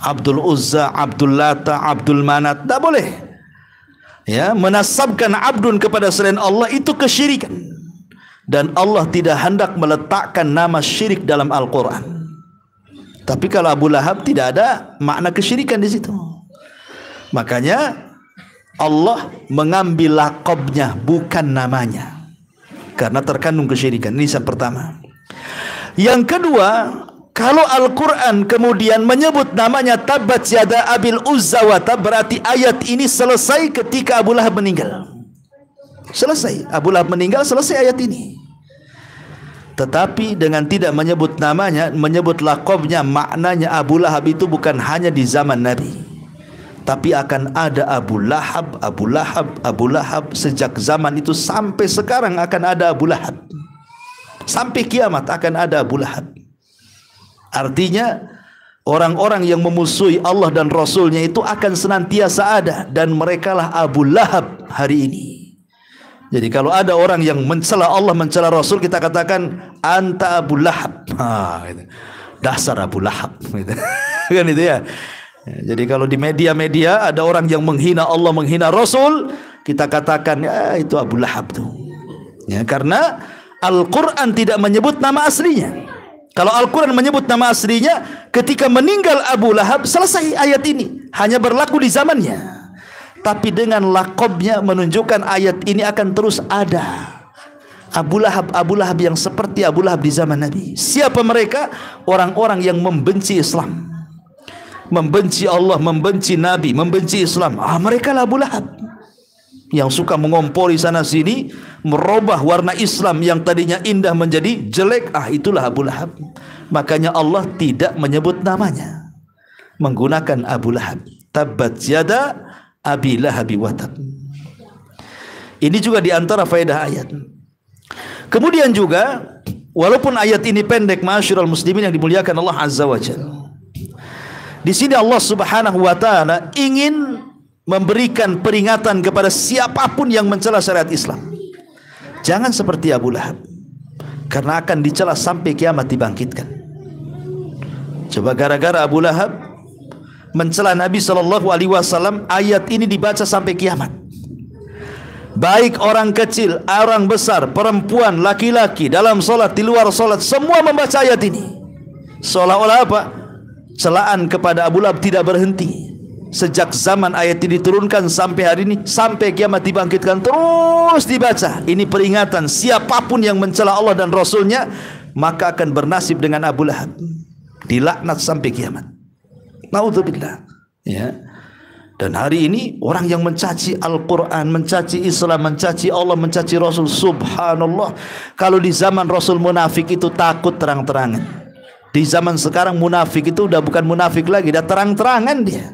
Abdul Uzza, Abdul Lata, Abdul Manat, tidak boleh. Ya, menasabkan abdun kepada selain Allah itu kesyirikan. Dan Allah tidak hendak meletakkan nama syirik dalam Al-Quran. Tapi kalau Abu Lahab tidak ada makna kesyirikan di situ. Makanya Allah mengambil laqabnya, bukan namanya, karena terkandung kesyirikan. Ini yang pertama. Yang kedua, kalau Al-Quran kemudian menyebut namanya Tabbat yada Abil Uzza wa tab, berarti ayat ini selesai ketika Abu Lahab meninggal. Selesai. Abu Lahab meninggal, selesai ayat ini. Tetapi dengan tidak menyebut namanya, menyebut laqabnya, maknanya Abu Lahab itu bukan hanya di zaman Nabi, tapi akan ada Abu Lahab, Abu Lahab, Abu Lahab. Sejak zaman itu sampai sekarang akan ada Abu Lahab. Sampai kiamat akan ada Abu Lahab. Artinya orang-orang yang memusuhi Allah dan Rasulnya itu akan senantiasa ada, dan merekalah Abu Lahab hari ini. Jadi kalau ada orang yang mencela Allah, mencela Rasul, kita katakan anta Abu Lahab. Gitu. Dasar Abu Lahab. Gitu. Kan itu ya. Jadi kalau di media-media ada orang yang menghina Allah, menghina Rasul, kita katakan ya itu Abu Lahab tuh. Ya, karena Al-Quran tidak menyebut nama aslinya. Kalau Al-Quran menyebut nama aslinya, ketika meninggal Abu Lahab, selesai ayat ini. Hanya berlaku di zamannya. Tapi dengan laqabnya menunjukkan ayat ini akan terus ada. Abu Lahab yang seperti Abu Lahab di zaman Nabi. Siapa mereka? Orang-orang yang membenci Islam, membenci Allah, membenci Nabi, membenci Islam. Mereka lah Abu Lahab. Yang suka mengompori sana sini, merubah warna Islam yang tadinya indah menjadi jelek. Itulah Abu Lahab. Makanya Allah tidak menyebut namanya, menggunakan Abu Lahab. Tabbat yada Abi Lahab wa tab. Ini juga diantara faedah ayat. Kemudian juga, walaupun ayat ini pendek, ma'asyiral muslimin yang dimuliakan Allah Azza wa Jalla, di sini Allah Subhanahu wa taala ingin memberikan peringatan kepada siapapun yang mencela syariat Islam. Jangan seperti Abu Lahab, karena akan dicela sampai kiamat dibangkitkan. Coba gara-gara Abu Lahab mencela Nabi SAW, ayat ini dibaca sampai kiamat. Baik orang kecil, orang besar, perempuan, laki-laki, dalam solat, di luar solat, semua membaca ayat ini. Seolah-olah apa? Celaan kepada Abu Lahab tidak berhenti. Sejak zaman ayat ini diturunkan sampai hari ini, sampai kiamat dibangkitkan, terus dibaca. Ini peringatan, siapapun yang mencela Allah dan Rasulnya, maka akan bernasib dengan Abu Lahab, dilaknat sampai kiamat. Naudzubillah. Ya. Dan hari ini orang yang mencaci Al-Quran, mencaci Islam, mencaci Allah, mencaci Rasul, subhanallah. Kalau di zaman Rasul munafik itu takut terang-terangan. Di zaman sekarang munafik itu udah bukan munafik lagi, udah terang-terangan dia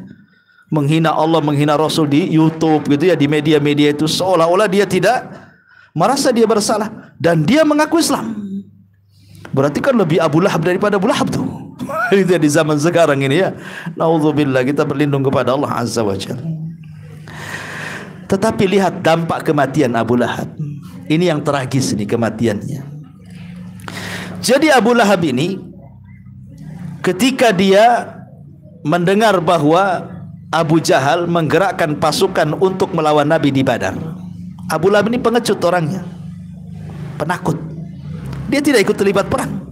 menghina Allah, menghina Rasul di YouTube gitu ya, di media-media itu, seolah-olah dia tidak merasa dia bersalah dan dia mengaku Islam. Berarti kan lebih Abu Lahab daripada Abu Lahab tuh. Itu di zaman sekarang ini ya. Naudzubillah, kita berlindung kepada Allah Azza wa Jalla. Tetapi lihat dampak kematian Abu Lahab. Ini yang tragis nih kematiannya. Jadi Abu Lahab ini ketika dia mendengar bahwa Abu Jahal menggerakkan pasukan untuk melawan Nabi di Badar. Abu Lahab ini pengecut orangnya, penakut. Dia tidak ikut terlibat perang.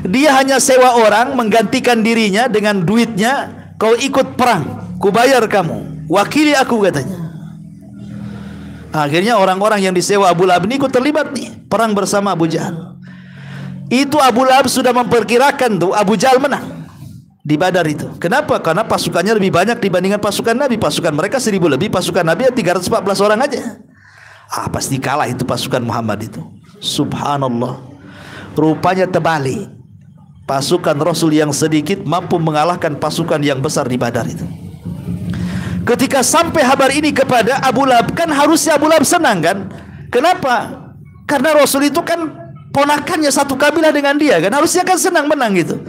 Dia hanya sewa orang menggantikan dirinya dengan duitnya. Kau ikut perang, kubayar kamu, wakili aku, katanya. Akhirnya orang-orang yang disewa Abu Lahab ini ikut terlibat nih perang bersama Abu Jahal. Itu Abu Lahab sudah memperkirakan tuh Abu Jahal menang di Badar itu. Kenapa? Karena pasukannya lebih banyak dibandingkan pasukan Nabi. Pasukan mereka 1000 lebih, pasukan Nabi 314 orang aja. Pasti kalah itu pasukan Muhammad itu. Subhanallah. Rupanya terbalik. Pasukan Rasul yang sedikit mampu mengalahkan pasukan yang besar di Badar itu. Ketika sampai kabar ini kepada Abu Lahab, kan harusnya Abu Lahab senang kan? Kenapa? Karena Rasul itu kan ponakannya satu kabilah dengan dia kan, harusnya kan senang menang gitu.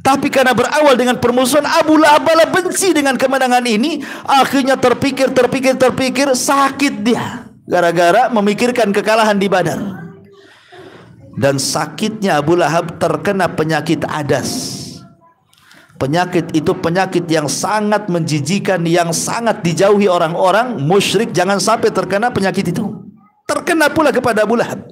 Tapi karena berawal dengan permusuhan, Abu Lahab malah benci dengan kemenangan ini. Akhirnya terpikir sakit dia gara-gara memikirkan kekalahan di Badar. Dan sakitnya Abu Lahab terkena penyakit adas. Penyakit itu penyakit yang sangat menjijikan, yang sangat dijauhi orang-orang musyrik. Jangan sampai terkena penyakit itu. Terkena pula kepada Abu Lahab.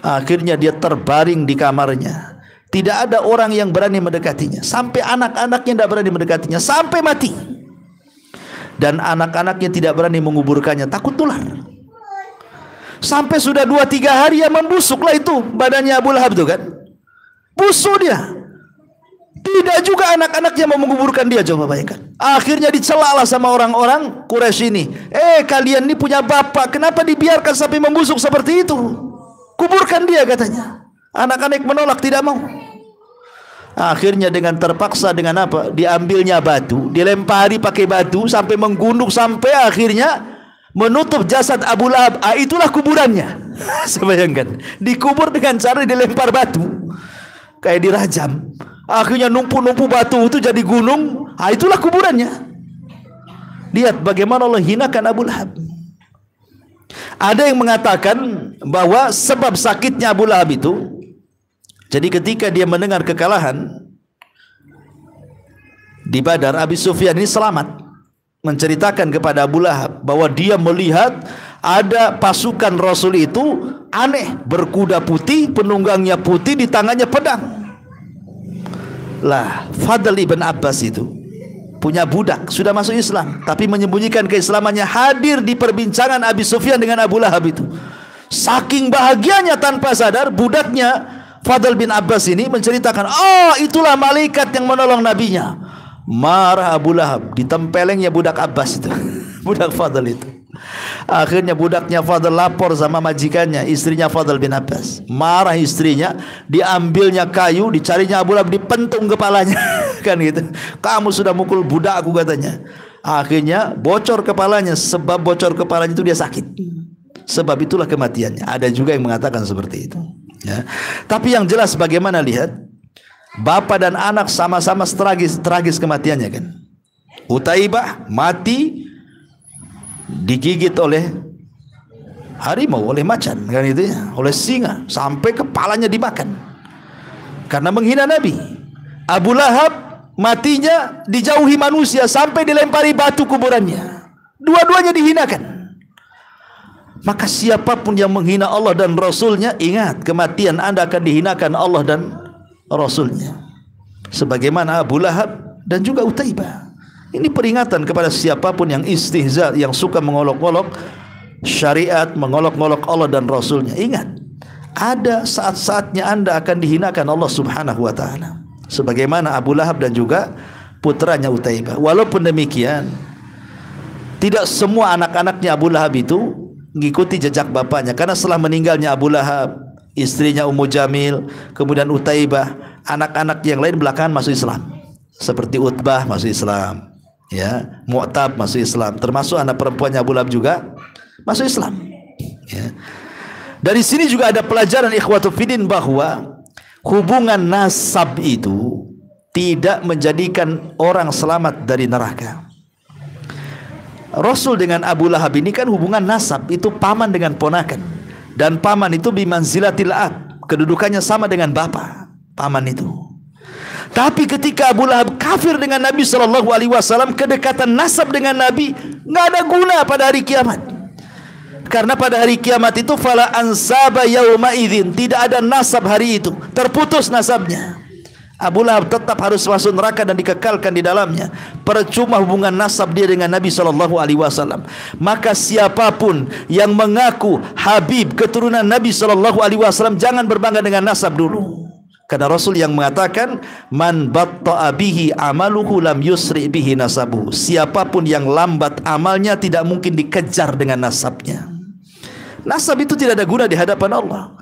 Akhirnya dia terbaring di kamarnya. Tidak ada orang yang berani mendekatinya. Sampai anak-anaknya tidak berani mendekatinya. Sampai mati. Dan anak-anaknya tidak berani menguburkannya. Takut tular. Sampai sudah 2-3 hari ya membusuklah itu badannya Abu Lahab itu kan. Busuk dia. Tidak juga anak-anaknya mau menguburkan dia, coba bayangkan. Akhirnya dicelalah sama orang-orang Quraisy ini. Kalian ini punya bapak, kenapa dibiarkan sampai membusuk seperti itu? Kuburkan dia, katanya. Anak-anak menolak, tidak mau. Akhirnya dengan terpaksa, dengan apa? Diambilnya batu, dilempari pakai batu sampai menggunduk, sampai akhirnya menutup jasad Abu Lahab. Itulah kuburannya. Bayangkan, dikubur dengan cara dilempar batu, kayak dirajam. Akhirnya numpuk-numpuk batu itu jadi gunung. Itulah kuburannya. Lihat bagaimana Allah hinakan Abu Lahab. Ada yang mengatakan bahwa sebab sakitnya Abu Lahab itu, jadi ketika dia mendengar kekalahan di Badar, Abi Sufyan ini selamat menceritakan kepada Abu Lahab bahwa dia melihat ada pasukan Rasul itu aneh, berkuda putih, penunggangnya putih, di tangannya pedang. Lah, Fadl ibn Abbas itu punya budak, sudah masuk Islam tapi menyembunyikan keislamannya, hadir di perbincangan Abi Sufyan dengan Abu Lahab itu. Saking bahagianya tanpa sadar, budaknya Fadl bin Abbas ini menceritakan, itulah malaikat yang menolong nabinya. Marah Abu Lahab, ditempelengnya budak Abbas itu. Budak Fadl itu. Akhirnya budaknya Fadl lapor sama majikannya, istrinya Fadl bin Abbas. Marah istrinya, diambilnya kayu, dicarinya Abu Lahab, dipentung kepalanya. Kan gitu. Kamu sudah mukul budakku, katanya. Akhirnya bocor kepalanya. Sebab bocor kepalanya itu dia sakit. Sebab itulah kematiannya. Ada juga yang mengatakan seperti itu. Ya. Tapi yang jelas bagaimana, lihat, bapak dan anak sama-sama tragis kematiannya kan. Utaibah mati digigit oleh harimau, oleh macan kan itu ya, oleh singa, sampai kepalanya dimakan karena menghina Nabi. Abu Lahab matinya dijauhi manusia sampai dilempari batu kuburannya. Dua-duanya dihinakan. Maka siapapun yang menghina Allah dan Rasulnya, ingat kematian Anda akan dihinakan Allah dan Rasulnya, sebagaimana Abu Lahab dan juga Utaibah. Ini peringatan kepada siapapun yang istihza, yang suka mengolok-olok syariat, mengolok-olok Allah dan Rasulnya. Ingat, ada saat-saatnya Anda akan dihinakan Allah subhanahu wa ta'ala, sebagaimana Abu Lahab dan juga putranya Utaibah. Walaupun demikian, tidak semua anak-anaknya Abu Lahab itu mengikuti jejak bapaknya, karena setelah meninggalnya Abu Lahab, istrinya Ummu Jamil, kemudian Utaibah, anak-anak yang lain belakangan masuk Islam. Seperti Utbah masuk Islam, ya, Mu'tab masuk Islam, termasuk anak perempuannya Abu Lahab juga masuk Islam. Ya. Dari sini juga ada pelajaran ikhwatu fiddin bahwa hubungan nasab itu tidak menjadikan orang selamat dari neraka. Rasul dengan Abu Lahab ini kan hubungan nasab, itu paman dengan ponakan, dan paman itu bimanzilatil ab, kedudukannya sama dengan bapak paman itu. Tapi ketika Abu Lahab kafir dengan Nabi SAW, kedekatan nasab dengan Nabi nggak ada guna pada hari kiamat. Karena pada hari kiamat itu fala ansaba yauma idzin, tidak ada nasab hari itu, terputus nasabnya. Abu Lahab tetap harus masuk neraka dan dikekalkan di dalamnya. Percuma hubungan nasab dia dengan Nabi SAW. Maka siapapun yang mengaku Habib keturunan Nabi SAW, jangan berbangga dengan nasab dulu. Karena Rasul yang mengatakan, man batta'a bihi amaluhu lam yusri bihi nasabuhu. Siapapun yang lambat amalnya tidak mungkin dikejar dengan nasabnya. Nasab itu tidak ada guna di hadapan Allah.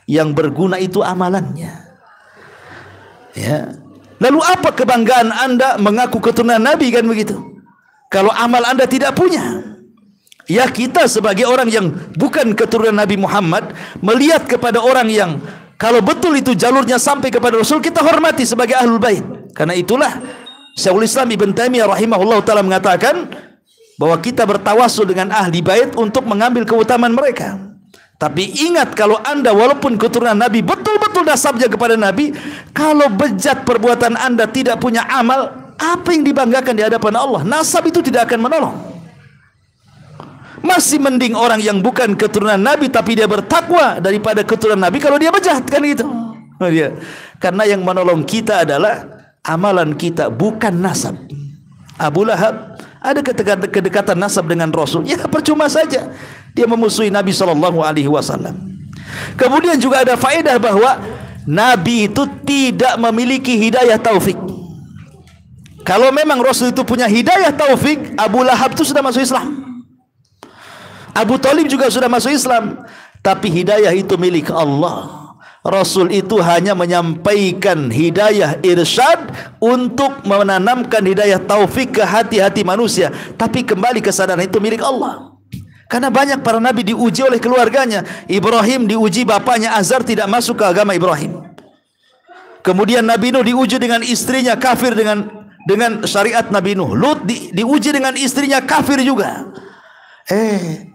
Yang berguna itu amalannya. Ya. Lalu apa kebanggaan Anda mengaku keturunan Nabi, kan begitu? Kalau amal Anda tidak punya. Ya, kita sebagai orang yang bukan keturunan Nabi Muhammad melihat kepada orang yang kalau betul itu jalurnya sampai kepada Rasul, kita hormati sebagai ahlul bait. Karena itulah Syekhul Islam Ibn Taimiyah rahimahullah ta'ala mengatakan bahwa kita bertawasul dengan ahli bait untuk mengambil keutamaan mereka. Tapi ingat, kalau Anda walaupun keturunan Nabi, betul-betul nasabnya kepada Nabi, kalau bejat perbuatan Anda tidak punya amal, apa yang dibanggakan di hadapan Allah? Nasab itu tidak akan menolong. Masih mending orang yang bukan keturunan Nabi tapi dia bertakwa daripada keturunan Nabi kalau dia bejat, kan gitu. Karena yang menolong kita adalah amalan kita, bukan nasab. Abu Lahab ada kedekatan nasab dengan Rasul, ya percuma saja dia memusuhi Nabi SAW. Kemudian juga ada faedah bahwa Nabi itu tidak memiliki hidayah taufik. Kalau memang Rasul itu punya hidayah taufik, Abu Lahab itu sudah masuk Islam, Abu Talib juga sudah masuk Islam. Tapi hidayah itu milik Allah. Rasul itu hanya menyampaikan hidayah irsyad untuk menanamkan hidayah taufik ke hati-hati manusia. Tapi kembali kesadaran itu milik Allah. Karena banyak para nabi diuji oleh keluarganya. Ibrahim diuji bapaknya Azar tidak masuk ke agama Ibrahim. Kemudian Nabi Nuh diuji dengan istrinya kafir dengan syariat Nabi Nuh. Lut diuji dengan istrinya kafir juga.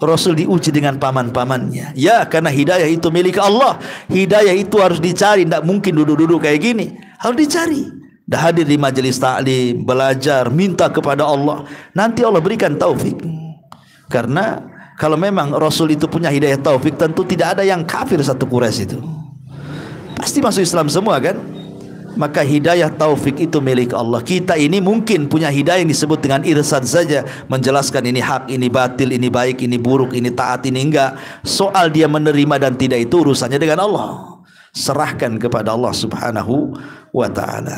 Rasul diuji dengan paman-pamannya. Ya, karena hidayah itu milik Allah. Hidayah itu harus dicari, tidak mungkin duduk-duduk kayak gini. Harus dicari. Dah hadir di majelis ta'lim, belajar, minta kepada Allah. Nanti Allah berikan taufik. Karena kalau memang Rasul itu punya hidayah taufik, tentu tidak ada yang kafir satu Quraisy itu. Pasti masuk Islam semua, kan? Maka hidayah taufik itu milik Allah. Kita ini mungkin punya hidayah yang disebut dengan irsyad saja, menjelaskan ini hak, ini batil, ini baik, ini buruk, ini taat, ini enggak. Soal dia menerima dan tidak itu urusannya dengan Allah. Serahkan kepada Allah Subhanahu wa ta'ala.